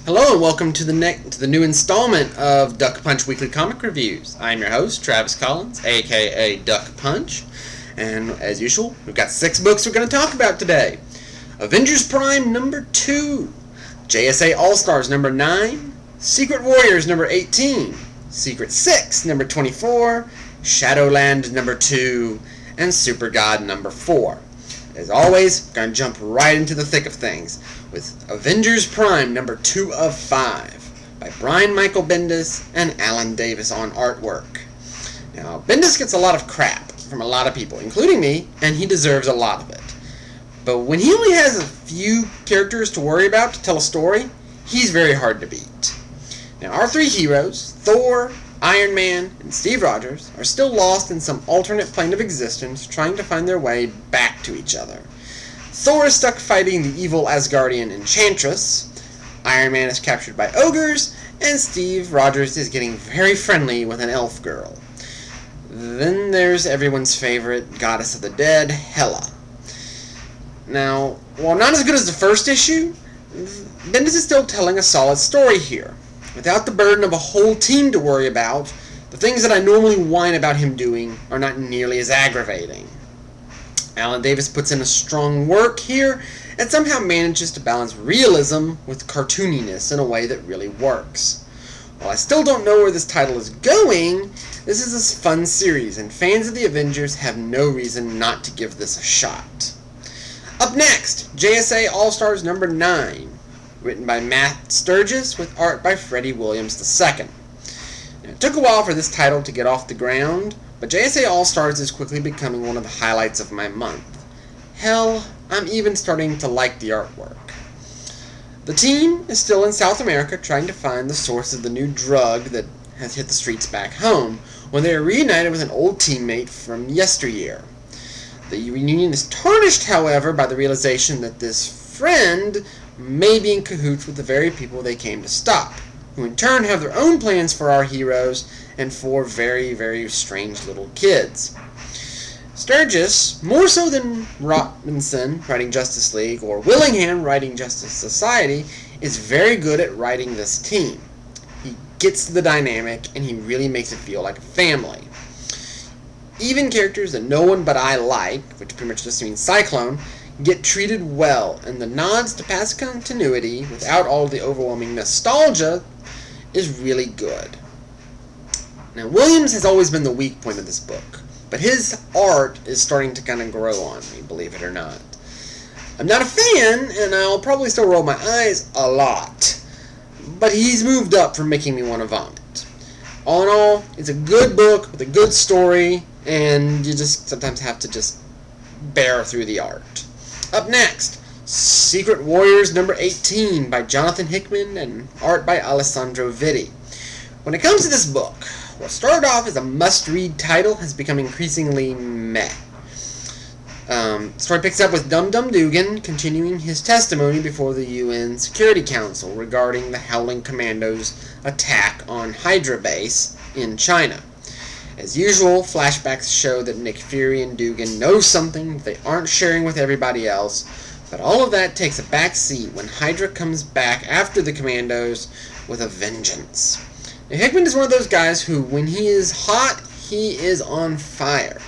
Hello and welcome to the new installment of Duck Punch Weekly Comic Reviews. I'm your host, Travis Collins, aka Duck Punch, and as usual, we've got 6 books we're going to talk about today. Avengers Prime number 2, JSA All-Stars number 9, Secret Warriors number 18, Secret 6 number 24, Shadowland number 2, and Supergod number 4. As always, we're going to jump right into the thick of things with Avengers Prime number 2 of 5 by Brian Michael Bendis and Alan Davis on artwork. Now, Bendis gets a lot of crap from a lot of people, including me, and he deserves a lot of it. But when he only has a few characters to worry about to tell a story, he's very hard to beat. Now, our 3 heroes, Thor, Iron Man, and Steve Rogers, are still lost in some alternate plane of existence trying to find their way back to each other. Thor is stuck fighting the evil Asgardian Enchantress, Iron Man is captured by ogres, and Steve Rogers is getting very friendly with an elf girl. Then there's everyone's favorite goddess of the dead, Hela. Now, while not as good as the first issue, Bendis is still telling a solid story here. Without the burden of a whole team to worry about, the things that I normally whine about him doing are not nearly as aggravating. Alan Davis puts in a strong work here and somehow manages to balance realism with cartooniness in a way that really works. While I still don't know where this title is going, this is a fun series and fans of the Avengers have no reason not to give this a shot. Up next, JSA All-Stars number 9. Written by Matt Sturgis with art by Freddie Williams II. Now, it took a while for this title to get off the ground, but JSA All-Stars is quickly becoming one of the highlights of my month. Hell, I'm even starting to like the artwork. The team is still in South America trying to find the source of the new drug that has hit the streets back home, when they are reunited with an old teammate from yesteryear. The reunion is tarnished, however, by the realization that this friend may be in cahoots with the very people they came to stop, who in turn have their own plans for our heroes and 4 very, very strange little kids. Sturgis, more so than Robinson writing Justice League or Willingham writing Justice Society, is very good at writing this team. He gets the dynamic and he really makes it feel like a family. Even characters that no one but I like, which pretty much just means Cyclone, get treated well, and the nods to past continuity without all the overwhelming nostalgia is really good. Now, Williams has always been the weak point of this book, but his art is starting to kind of grow on me, believe it or not. I'm not a fan, and I'll probably still roll my eyes a lot, but he's moved up from making me want to vomit. All in all, it's a good book with a good story, and you just sometimes have to just bear through the art. Up next, Secret Warriors number 18 by Jonathan Hickman and art by Alessandro Vitti. When it comes to this book, what started off as a must-read title has become increasingly meh. The story picks up with Dum Dum Dugan continuing his testimony before the UN Security Council regarding the Howling Commandos' attack on Hydra Base in China. As usual, flashbacks show that Nick Fury and Dugan know something they aren't sharing with everybody else, but all of that takes a back seat when Hydra comes back after the Commandos with a vengeance. Now, Hickman is one of those guys who, when he is hot, he is on fire.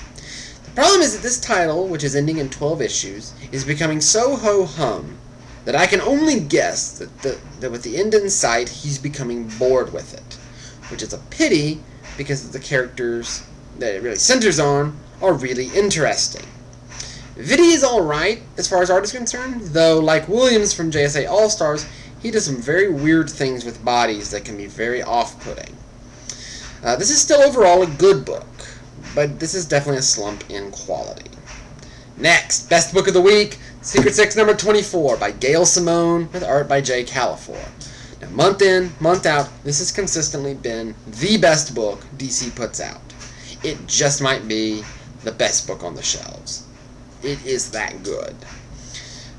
The problem is that this title, which is ending in 12 issues, is becoming so ho-hum that I can only guess that with the end in sight, he's becoming bored with it, which is a pity, because the characters that it really centers on are really interesting. Vitti is alright as far as art is concerned, though like Williams from JSA All-Stars, he does some very weird things with bodies that can be very off-putting. This is still overall a good book, but this is definitely a slump in quality. Next, Best Book of the Week, Secret 6 number 24 by Gail Simone with art by Jay Califor. Now, month in, month out, this has consistently been the best book DC puts out. It just might be the best book on the shelves. It is that good.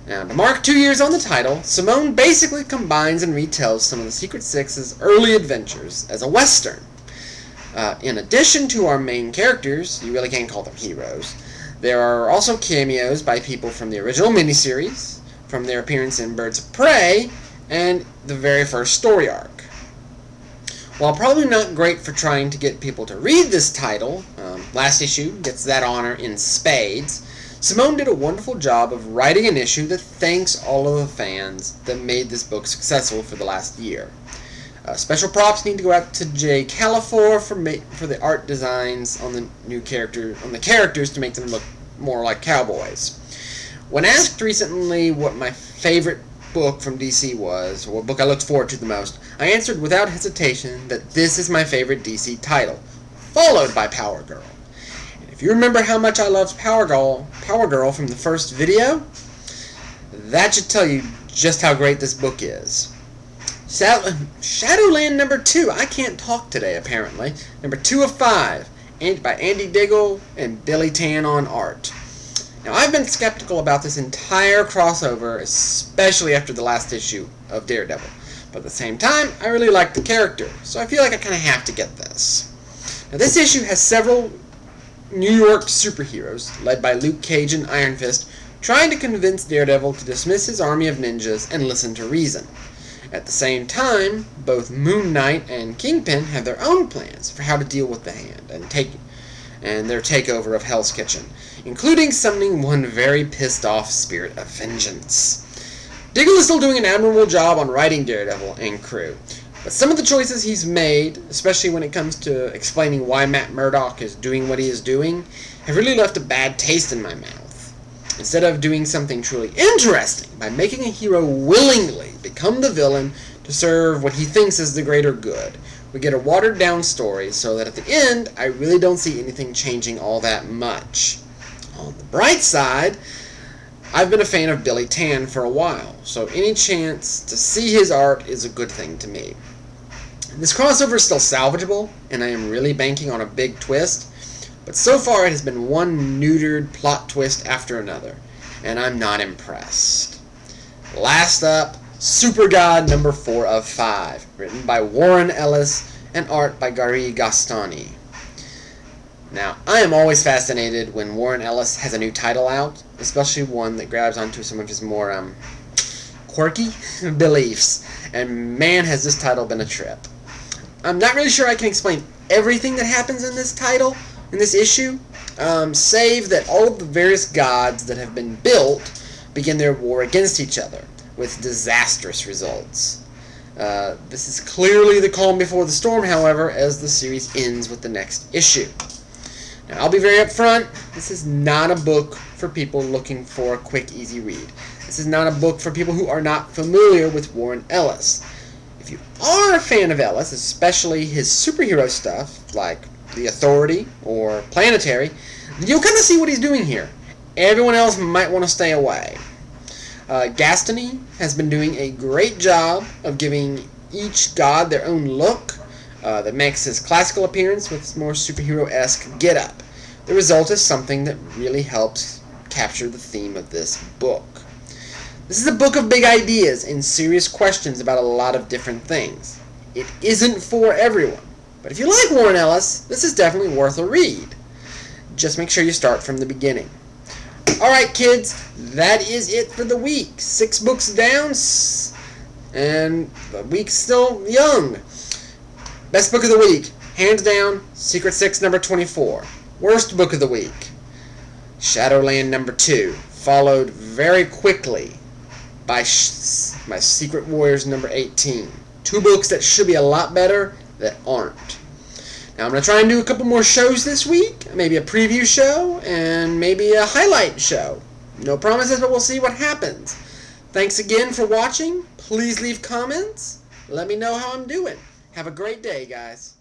Now, to mark 2 years on the title, Simone basically combines and retells some of the Secret Six's early adventures as a Western. In addition to our main characters, you really can't call them heroes, there are also cameos by people from the original miniseries, from their appearance in Birds of Prey, and the very first story arc. While probably not great for trying to get people to read this title, last issue gets that honor in spades, Simone did a wonderful job of writing an issue that thanks all of the fans that made this book successful for the last year. Special props need to go out to Jay Califor for the art designs on the characters to make them look more like cowboys. When asked recently what my favorite book from DC was, or what book I looked forward to the most, I answered without hesitation that this is my favorite DC title, followed by Power Girl. And if you remember how much I loved Power Girl from the first video, that should tell you just how great this book is. Shadowland number 2. I can't talk today, apparently. Number 2 of 5, by Andy Diggle and Billy Tan on art. Now, I've been skeptical about this entire crossover, especially after the last issue of Daredevil. But at the same time, I really like the character, so I feel like I kind of have to get this. Now, this issue has several New York superheroes, led by Luke Cage and Iron Fist, trying to convince Daredevil to dismiss his army of ninjas and listen to reason. At the same time, both Moon Knight and Kingpin have their own plans for how to deal with the Hand and their takeover of Hell's Kitchen, including summoning one very pissed-off spirit of vengeance. Diggle is still doing an admirable job on writing Daredevil and crew, but some of the choices he's made, especially when it comes to explaining why Matt Murdock is doing what he is doing, have really left a bad taste in my mouth. Instead of doing something truly interesting by making a hero willingly become the villain to serve what he thinks is the greater good, we get a watered-down story so that at the end, I really don't see anything changing all that much. On the bright side, I've been a fan of Billy Tan for a while, so any chance to see his art is a good thing to me. This crossover is still salvageable, and I am really banking on a big twist, but so far it has been one neutered plot twist after another, and I'm not impressed. Last up, Supergod number 4 of 5, written by Warren Ellis and art by Gary Gastani. Now, I am always fascinated when Warren Ellis has a new title out, especially one that grabs onto some of his more quirky beliefs, and man has this title been a trip. I'm not really sure I can explain everything that happens in this title, in this issue, save that all of the various gods that have been built begin their war against each other, with disastrous results. This is clearly the calm before the storm, however, as the series ends with the next issue. Now, I'll be very upfront, this is not a book for people looking for a quick, easy read. This is not a book for people who are not familiar with Warren Ellis. If you are a fan of Ellis, especially his superhero stuff, like The Authority or Planetary, you'll kind of see what he's doing here. Everyone else might want to stay away. Gastani has been doing a great job of giving each god their own look that makes his classical appearance with his more superhero-esque get-up. The result is something that really helps capture the theme of this book. This is a book of big ideas and serious questions about a lot of different things. It isn't for everyone, but if you like Warren Ellis, this is definitely worth a read. Just make sure you start from the beginning. Alright kids, that is it for the week. 6 books down, and the week's still young. Best book of the week, hands down, Secret Six number 24. Worst book of the week, Shadowland number 2, followed very quickly by Secret Warriors number 18. 2 books that should be a lot better that aren't. Now I'm going to try and do a couple more shows this week, maybe a preview show, and maybe a highlight show. No promises, but we'll see what happens. Thanks again for watching. Please leave comments. Let me know how I'm doing. Have a great day, guys.